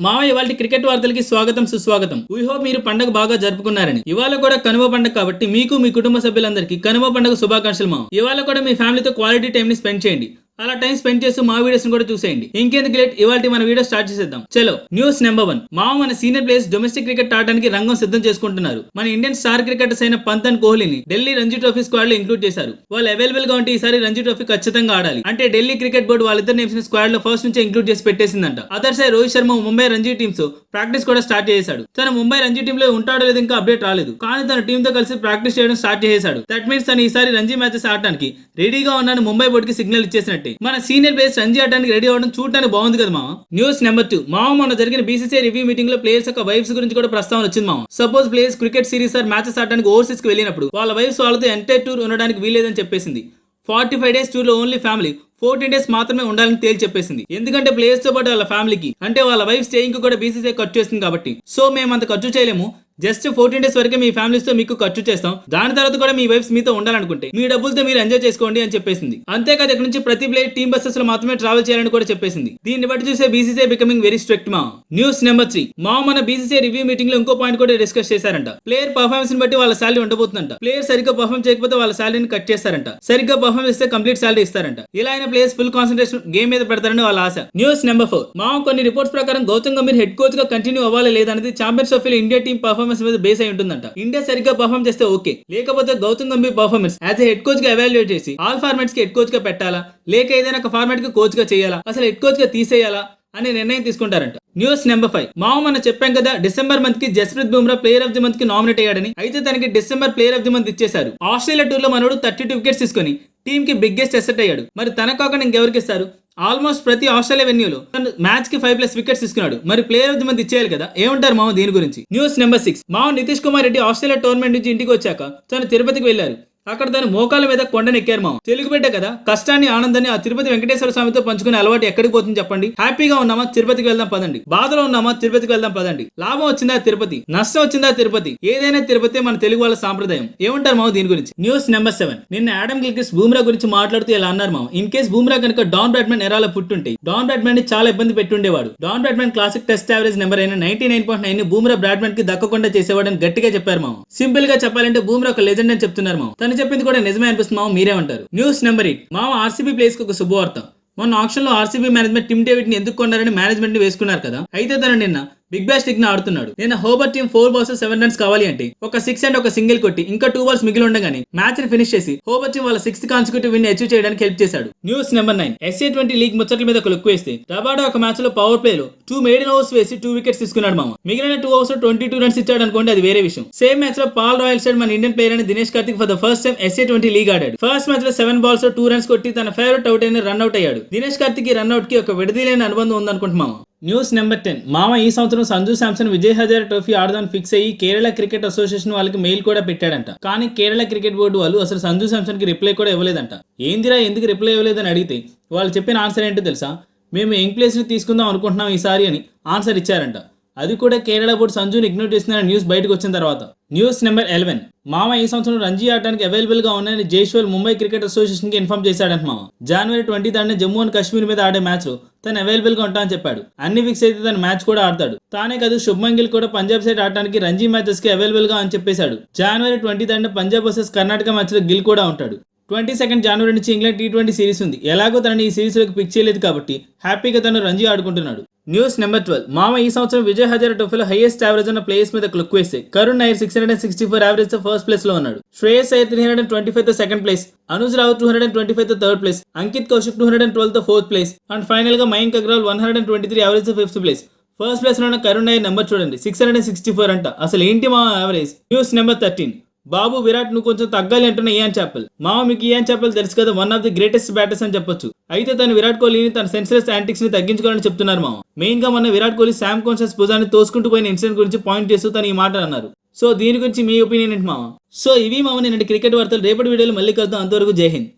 మావయ్య ఇవాళ క్రికెట్ వార్తలకి స్వాగతం సుస్వాగతం. వీ హోప్ మీరు పండుగ బాగా జరుపుకున్నారని. ఇవాళ కూడా కనుమ పండుగ కాబట్టి మీకు మీ కుటుంబ సభ్యులందరికీ కనుమ పండుగ శుభాకాంక్షలు మావ. ఇవాళ కూడా మీ ఫ్యామిలీతో క్వాలిటీ టైం ని స్పెండ్ చేయండి. అలా టైం స్పెండ్ చేస్తూ మా వీడియోస్ కూడా చూసేయండి. ఇంకెందుకు లేట్, ఇవాళ మన వీడియో స్టార్ట్ చేసేద్దాం. చలో న్యూస్ నెంబర్ 1. మావ మన సీనియర్ ప్లేయర్స్ డొమెస్టిక్ క్రికెట్ ఆడడానికి రంగం సిద్ధం చేసుకుంటున్నారు. మన ఇండియన్ స్టార్ క్రికెటర్స్ అయిన పంత్ అండ్ కోహ్లీని ఢిల్లీ రంజీ ట్రోఫీ స్క్వాడ్ లో ఇంక్లూడ్ చేశారు. వాళ్ళు అవైలబుల్ గా ఉంటే ఈసారి రంజీ ట్రోఫీ ఖచ్చితంగా ఆడాలి. అంటే ఢిల్లీ క్రికెట్ బోర్డు వాళ్ళిద్దరు నేమ్స్ స్క్వాడ్ లో ఫస్ట్ నుంచి ఇంక్లూడ్ చేసి పెట్టేసిందంట. Other side Rohit Sharma Mumbai Ranji teams practice కూడా స్టార్ట్ చేశాడు. తన ముంబై రంజీ టీమ్ లో ఉంటాడో లేదు ఇంకా అప్డేట్ రాలేదు. కానీ తన టీమ్ తో కలిసి ప్రాక్టీస్ చేయడం స్టార్ట్ చేశాడు. దట్ మీన్స్ తను ఈసారి రంజీ మ్యాచెస్ ఆడడానికి రెడీగా ఉన్నాను ముంబై బోర్డు కి సిగ్నల్ ఇచ్చేసినట్టే. మన సీనియర్ ప్లేయర్స్ రంజీ ఆడడానికి రెడీ అవ్వడం చూడడానికి బాగుంది కదా మామ. News number 2. మామ మొన్న జరిగిన బీసీసీఐ రివ్యూ మీటింగ్ లో ప్లేయర్స్ యొక్క వైఫ్స్ గురించి కూడా ప్రస్తావన వచ్చింది మామ. Suppose players cricket series or matches ఆడడానికి ఓవర్సీస్ కి వెళ్ళినప్పుడు వాళ్ళ వైఫ్స్ వాళ్ళతో ఎంటైర్ టూర్ ఉండడానికి వీలేదని చెప్పేసింది. 45 days టూర్ లో ఓన్లీ ఫ్యామిలీ 14 days మాత్రమే ఉండాలని తేల్చి చెప్పేసింది. ఎందుకంటే ప్లేయర్స్ తో పాటు వాళ్ళ ఫ్యామిలీకి అంటే వాళ్ళ వైఫ్ స్టేయింగ్ కూడా బీసీసీఐ ఖర్చు చేస్తుంది కాబట్టి. సో మేము అంత ఖర్చు చేయలేము, జస్ట్ 14 days వరకే మీ ఫ్యామిలీస్ తో మీకు ఖర్చు చేస్తాం. దాని తర్వాత కూడా మీ వైఫ్స్ మీతో ఉండాలనుకుంటే మీ డబ్బులతో మీరు ఎంజాయ్ చేసుకోండి అని చెప్పేసింది. అంతేకాదు ఇక్కడ నుంచి ప్రతి ప్లేయర్ టీమ్ బస్సెస్ లో మాత్రమే ట్రావెల్ చేయాలని కూడా చెప్పేసింది. దీన్ని బట్టి చూసే బీసీసీఐ బికమింగ్ వెరీ స్ట్రిక్ట్ మా. News number 3. మా మన బీసీసీఐ రివ్యూ మీటింగ్ లో ఇంకో పాయింట్ కూడా డిస్కస్ చేశారంట. ప్లేయర్ పర్ఫార్మెన్స్ ని బట్టి వాళ్ళ శాలరీ ఉండబోతుందంట. ప్లేయర్ సరిగ్గా పర్ఫార్మ్ చేయకపోతే వాళ్ళ శాలరీని కట్ చేస్తారంట. సరిగ్గా పర్ఫార్మ్ చేస్తే కంప్లీట్ శాలరీ ఇస్తారంట. ఇలా అయిన ప్లేయర్స్ ఫుల్ కాన్సన్ట్రేషన్ గేమ్ మీద పెడతారని వాళ్ళ ఆశ. News number 4. మా కొన్ని రిపోర్ట్స్ ప్రకారం గౌతమ్ గంభీర్ హెడ్ కోచ్ గా కంటిన్యూ అవ్వాలి లేదనేది ఛాంపియన్స్ ట్రోఫీలో ఇండియా టీమ్ పర్ఫార్మెన్స్ మీద బేస్ అయి ఉంటుంది. ఇండియా సరిగ్గా పర్ఫార్మ్ చేస్తే ఓకే, లేకపోతే Gautam Gambhir performance as a head coach గా ఎవాల్యుయేట్ చేసి ఆల్ ఫార్మాట్స్ కి హెడ్ కోచ్ గా పెట్టాలా లేక ఏదైనా ఒక ఫార్మాట్ కి కోచ్ గా చేయాలా అసలు హెడ్ కోచ్ గా తీసేయాలా అనే నిర్ణయం తీసుకుంటారంట. News number 5. మామ మనం చెప్పాం కదా డిసెంబర్ మంత్ కి Jasprit Bumrah player of the month కి నామినేట్ అయ్యాడని. అయితే తనకి December player of the month ఇచ్చేశారు. ఆస్ట్రేలియా టూర్ లో మనోడు 32 వికెట్స్ తీసుకుని టీమ్ కి బిగ్గెస్ట్ అసెట్ అయ్యాడు. మరి తన కాకుండా ఇంకెవరికి ఇస్తారు? ఆల్మోస్ట్ ప్రతి ఆస్ట్రేలియా వెన్యూలో మ్యాచ్ కి 5+ వికెట్స్ తీసుకున్నాడు. మరి ప్లేయర్ ఆఫ్ ది మంత్ ఇచ్చేయాలి కదా. ఏమంటారు మామ దీని గురించి? News number 6. మామ నితీష్ కుమార్ రెడ్డి ఆస్ట్రేలియా టోర్నమెంట్ నుంచి ఇంటికి వచ్చాక తను తిరుపతికి వెళ్లారు. అక్కడ తను మోకాల మీద కొండను ఎక్కారు మామ. తెలుగు బిడ్డ కదా, కష్టాన్ని ఆనందాన్ని ఆ తిరుపతి వెంకటేశ్వర స్వామితో పంచుకునే అలవాటు ఎక్కడికి పోతుంది చెప్పండి? హ్యాపీగా ఉన్నామా తిరుపతికి వెళ్దాం పదండి, బాధలో ఉన్నామా తిరుపతికి వెళ్దాం పదండి, లాభం వచ్చిందా తిరుపతి, నష్టం వచ్చిందా తిరుపతి, ఏదైనా తిరుపతి మన తెలుగు వాళ్ళ సాంప్రదాయం. ఏమంటారు మామ దీని గురించి? News number 7. నిన్న ఆడమ్ గిల్క్రిస్ట్ బూమ్రా గురించి మాట్లాడుతూ ఇలా అన్నారు మామ. ఇన్ కేస్ బూమ్రా కనుక డాన్ బ్రాడ్మన్ ఎరాలో పుట్టుంటే డాన్ బ్రాడ్మన్ ని చాలా ఇబ్బంది పెట్టుండేవాడు. Don Bradman classic test average number అయిన 99.9 ని బూమ్రా బ్రాడ్మన్ కి దక్కకుండా చేసేవాడని గట్టిగా చెప్పారు మామ. సింపుల్ గా చెప్పాలంటే బూమ్రా ఒక లెజెండ్ అని చెప్తున్నారు మామ. తను చెప్పింది కూడా నిజమే అనిపిస్తుంది మామ. మీరేమంటారు? News number 8. మామ ఆర్సీబీ ప్లేస్ కి ఒక శుభవార్త. మొన్న ఆక్షన్ లో ఆర్సీబీ మేనేజ్మెంట్ టిమ్ డేవిడ్ ని ఎందుకు కొన్నారని మేనేజ్మెంట్ ని వేసుకున్నారు కదా. అయితే తను నిన్న బిగ్ బ్యాష్ లీగ్ ని ఆడుతున్నాడు. నిన్న హోబర్ట్ టీమ్ 4 balls 7 runs కావాలి అంటే ఒక 6 and ఒక సింగిల్ కొట్టి ఇంకా 2 balls మిగిలి ఉండగానే మ్యాచ్ ని ఫినిష్ చేసి హోబర్ట్ టీమ్ వాళ్ళ 6th కాన్సిక్యూటివ్ విన్ అచీవ్ చేయడానికి హెల్ప్ చేశాడు. News number 9. SA20 లీగ్ ముచ్చట్ల మీద ఒక లుక్ వేస్తే రబాడో ఒక మ్యాచ్ లో పవర్ ప్లే లో 2 maiden overs వేసి 2 wickets తీసుకున్నాడు మామ. మిగిలిన 2 overs 22 runs ఇచ్చాడు అనుకోండి, అది వేరే విషయం. సేమ్ మ్యాచ్ లో పాల్ రాయల్ సైడ్ మన ఇండియన్ ప్లేయర్ అయిన Dinesh Karthik for the first time SA20 league ఆడాడు. ఫస్ట్ మ్యాచ్ లో 7 balls 2 runs కొట్టి తన ఫేవరెట్ అవుట్ అయిన రన్ అవుట్ అయ్యాడు. దినేష్ కార్తిక్ రన్ అవుట్ కి ఒక విడదీలేని అనుబంధం ఉందనుకుంటున్నాం. News number 10. మామ ఈ సంవత్సరం సంజు శాంసన్ విజయ్ హజారే ట్రోఫీ ఆడదాన్ని ఫిక్స్ అయ్యి కేరళ క్రికెట్ అసోసియేషన్ వాళ్ళకి మెయిల్ కూడా పెట్టాడంట. కానీ కేరళ క్రికెట్ బోర్డు వాళ్ళు అసలు సంజు శాంసన్ కి రిప్లై కూడా ఇవ్వలేదంట. ఏందిరా ఎందుకు రిప్లై ఇవ్వలేదని అడిగితే వాళ్ళు చెప్పిన ఆన్సర్ ఏంటో తెలుసా? మేము యంగ్ ప్లేయర్స్ ని తీసుకుందాం అనుకుంటున్నాం ఈసారి అని ఆన్సర్ ఇచ్చారంట. అది కూడా కేరళ బోర్డు సంజుని ఇగ్నోర్ చేసిన న్యూస్ బయటకు వచ్చిన తర్వాత. News number 11. మామ ఈ సంవత్సరం రంజీ ఆడడానికి అవైలబుల్ గా ఉన్నాయని జైస్వాల్ ముంబై క్రికెట్ అసోసియేషన్ కి ఇన్ఫార్మ్ చేశాడంట మామ. January 20 జమ్మూ అండ్ కాశ్మీర్ మీద ఆడే మ్యాచ్ లో తను అవైలబుల్ గా ఉంటానని చెప్పాడు. అన్ని ఫిక్స్ అయితే తన మ్యాచ్ కూడా ఆడతాడు. తానే కాదు శుభ్మన్ గిల్ కూడా పంజాబ్ సైడ్ ఆడడానికి రంజీ మ్యాచెస్ కి అవైలబుల్ గా అని చెప్పేశాడు. January 20 Punjab versus Karnataka match లో గిల్ కూడా ఉంటాడు. 22 January నుంచి ఇంగ్లాండ్ T20 సిరీస్ ఉంది. ఎలాగో తనని ఈ సిరీస్ లోకి పిక్ చేయలేదు కాబట్టి హ్యాపీగా తను రంజీ ఆడుకుంటున్నాడు. News number 12. మామ ఈ సంవత్సరం విజయ్ హజారే ట్రోఫీలో హైయెస్ట్ యావరేజ్ ఉన్న ప్లేయర్స్ మీద క్లిక్ వేస్తే కరుణ్ నాయర్ 664 యావరేజ్ తో ఫస్ట్ ప్లేస్ లో ఉన్నాడు. శ్రేయస్ అయ్యర్ 325 తో సెకండ్ ప్లేస్, అనుజ్ రావు 225 తో థర్డ్ ప్లేస్, అంకిత్ కౌశిక్ 212 తో ఫోర్త్ ప్లేస్ అండ్ ఫైనల్ గా మయాంక్ అగర్వాల్ 123 యావరేజ్ తో ఫిఫ్త్ ప్లేస్. ఫస్ట్ ప్లేస్ లో ఉన్న కరుణ్ నాయర్ నెంబర్ చూడండి 664 అంట. అసలు ఏంటి మా యావరేజ్? News number 13. బాబు విరాట్ నువ్వు కొంచెం తగ్గాలి అంటున్న ఇయాన్ చాపెల్. మామ మీకు ఇయాన్ చాపెల్ తెలుసు కదా, one of the greatest batters అని చెప్పొచ్చు. అయితే తను విరాట్ కోహ్లీని తన సెన్స్లెస్ యాంటిక్స్ ని తగ్గించుకోవాలని చెప్తున్నారు మామ. మెయిన్ గా మొన్న విరాట్ కోహ్లీ శామ్ కాన్షియస్ భుజాన్ని తోసుకుంటూ పోయిన ఇన్సిడెంట్ గురించి పాయింట్ చేస్తూ తను ఈ మాట అన్నారు. సో దీని గురించి మీ ఒపీనియన్ ఏంటి మామ? సో ఇవి మామ నిన్నటి క్రికెట్ వార్తలు. రేపటి వీడియోలో మళ్ళీ కలుద్దాం. అంతవరకు జై హింద్.